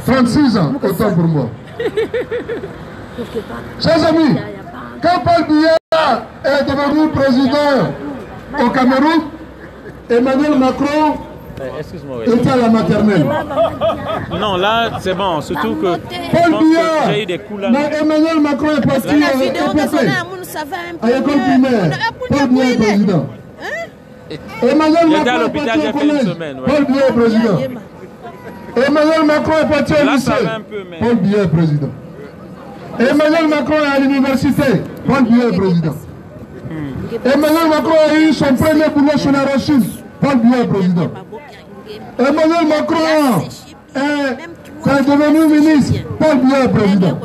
36 ans, autant pour moi. Chers amis, quand Paul Biya est devenu président au Cameroun, Emmanuel Macron était à la maternelle. Non, là, c'est bon. Surtout que Paul Biya, j'ai eu des coups là. Emmanuel Macron est parti à l'école primaire. Paul Biya est président. Emmanuel Macron est parti au collège. Paul Biya est président. Emmanuel Macron est parti au lycée. Paul Biya est président. Emmanuel Macron est à l'université. Paul Biya est président. Emmanuel Macron a eu son premier boulot chez la Rochine. Paul Biya est président. Emmanuel Macron est devenu ministre. Paul Biya est président.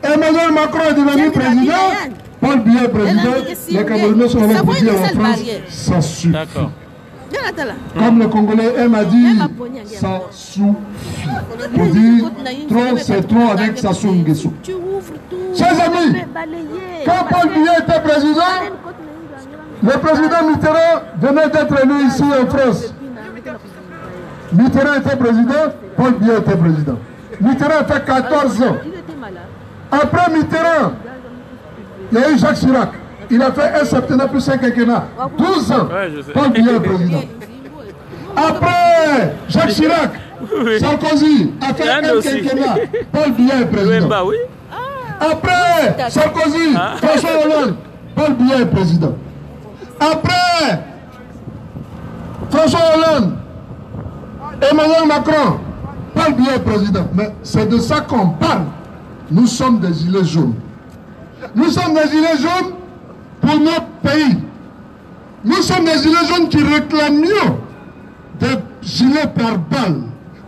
Emmanuel Macron est devenu président. Paul Biya est président. Les Camerounais sont là pour dire à la France, ça suffit. D'accord. Comme le Congolais aime à dire, ça suffit. Pour dire, trop c'est trop avec Sassou Nguesso. Chers amis, quand Paul Biya était président, le président Mitterrand venait d'être élu ici en France. Mitterrand était président, Paul Biya était président. Mitterrand a fait 14 ans. Après Mitterrand, il y a eu Jacques Chirac. Il a fait un septennat plus 5 quinquennats. 12 ans, Paul Biya est président. Après Jacques Chirac, Sarkozy a fait un quinquennat. Paul Biya est président. Après Sarkozy, François Hollande, Paul Biya est président. Après François Hollande, Emmanuel Macron, Paul Biya est président. Mais c'est de ça qu'on parle. Nous sommes des gilets jaunes. Nous sommes des gilets jaunes pour notre pays. Nous sommes des gilets jaunes qui réclamions des gilets par balles.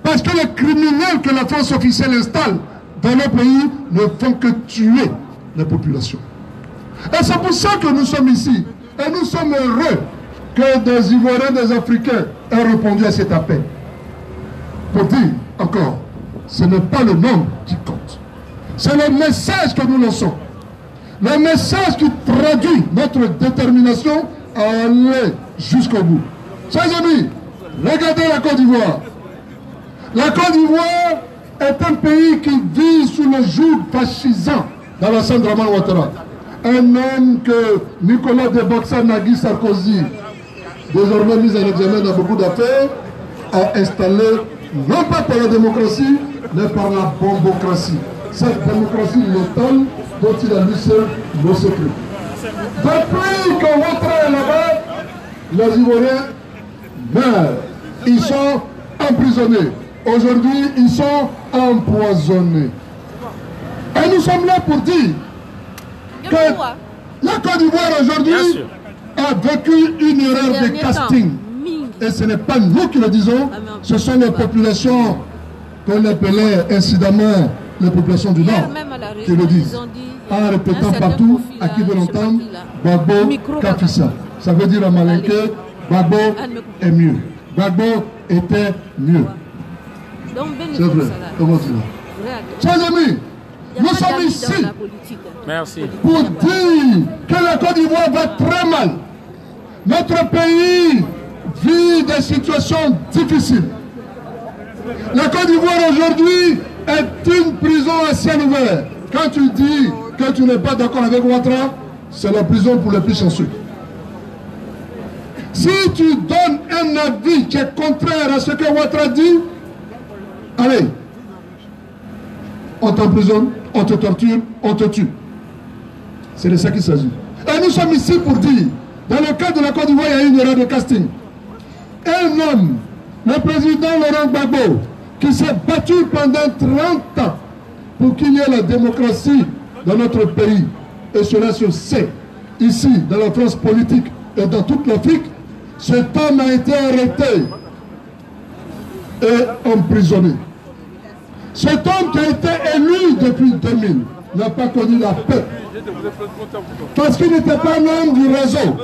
Parce que les criminels que la France officielle installe dans nos pays ne font que tuer les populations. Et c'est pour ça que nous sommes ici. Et nous sommes heureux que des Ivoiriens, des Africains aient répondu à cet appel. Pour dire encore, ce n'est pas le nombre qui compte. C'est le message que nous lançons. Le message qui traduit notre détermination à aller jusqu'au bout. Chers amis, regardez la Côte d'Ivoire. La Côte d'Ivoire est un pays qui vit sous le joug fascisant dans la Draman Ouattara. Un homme que Nicolas Deboxa Nagui Sarkozy, désormais mis en examen dans beaucoup d'affaires, a installé non pas par la démocratie, mais par la bombocratie. Cette démocratie létale dont il a lu seul le secret. Depuis que Ouattara est là-bas, les Ivoiriens meurent. Ils sont emprisonnés. Aujourd'hui, ils sont empoisonnés. Et nous sommes là pour dire que la Côte d'Ivoire aujourd'hui a vécu une erreur de casting. Et ce n'est pas nous qui le disons, ce sont les populations qu'on appelait incidemment les populations du Nord qui le disent. En répétant partout, à qui veut l'entendre, Gbagbo Kafissa. Ça veut dire en malinqué, Gbagbo est mieux. Gbagbo était mieux. C'est vrai. Comment tu vas? Chers amis, nous sommes ici pour dire que la Côte d'Ivoire va très mal. Notre pays vit des situations difficiles. La Côte d'Ivoire aujourd'hui est une prison à ciel ouvert. Quand tu dis que tu n'es pas d'accord avec Ouattara, c'est la prison pour les plus chanceux. Si tu donnes un avis qui est contraire à ce que Ouattara dit, allez, on t'emprisonne, on te torture, on te tue. C'est de ça qu'il s'agit. Et nous sommes ici pour dire, dans le cas de la Côte d'Ivoire, il y a eu une erreur de casting. Un homme, le président Laurent Gbagbo, qui s'est battu pendant 30 ans pour qu'il y ait la démocratie dans notre pays. Et cela se sait. Ici, dans la France politique et dans toute l'Afrique, cet homme a été arrêté et emprisonné. Cet homme qui a été élu depuis 2000 n'a pas connu la paix. Parce qu'il n'était pas un homme du réseau.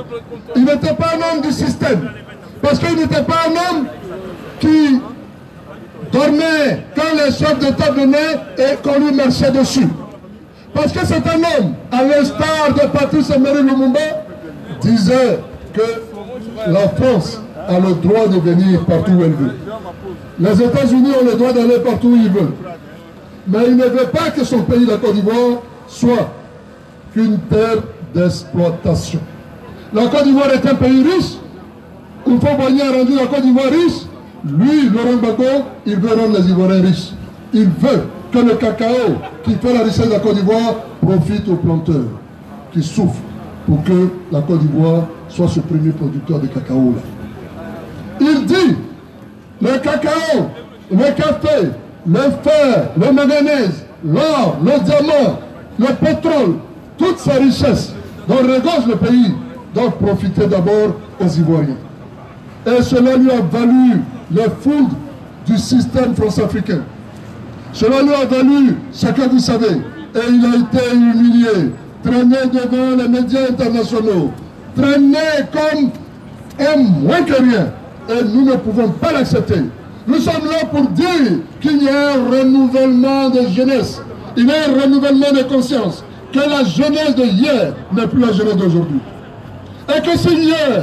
Il n'était pas un homme du système. Parce qu'il n'était pas un homme qui dormait quand les chefs d'État venaient et qu'on lui marchait dessus. Parce que c'est un homme, à l'instar de Patrice Emery Lumumba, disait que la France a le droit de venir partout où elle veut. Les États-Unis ont le droit d'aller partout où ils veulent. Mais il ne veut pas que son pays, la Côte d'Ivoire, soit qu'une terre d'exploitation. La Côte d'Ivoire est un pays riche. Une fois Boigny a rendu la Côte d'Ivoire riche, lui, Laurent Gbagbo, il veut rendre les Ivoiriens riches. Il veut que le cacao qui fait la richesse de la Côte d'Ivoire profite aux planteurs qui souffrent pour que la Côte d'Ivoire soit ce premier producteur de cacao là. Il dit le cacao, le café, le fer, le manganèse, l'or, le diamant, le pétrole, toutes ces richesses dont regorge le pays doivent profiter d'abord aux Ivoiriens. Et cela lui a valu le foudre du système france-africain. Cela lui a valu ce que vous savez. Et il a été humilié, traîné devant les médias internationaux, traîné comme un moins que rien. Et nous ne pouvons pas l'accepter. Nous sommes là pour dire qu'il y a un renouvellement de jeunesse. Il y a un renouvellement de conscience. Que la jeunesse de hier n'est plus la jeunesse d'aujourd'hui. Et que si hier,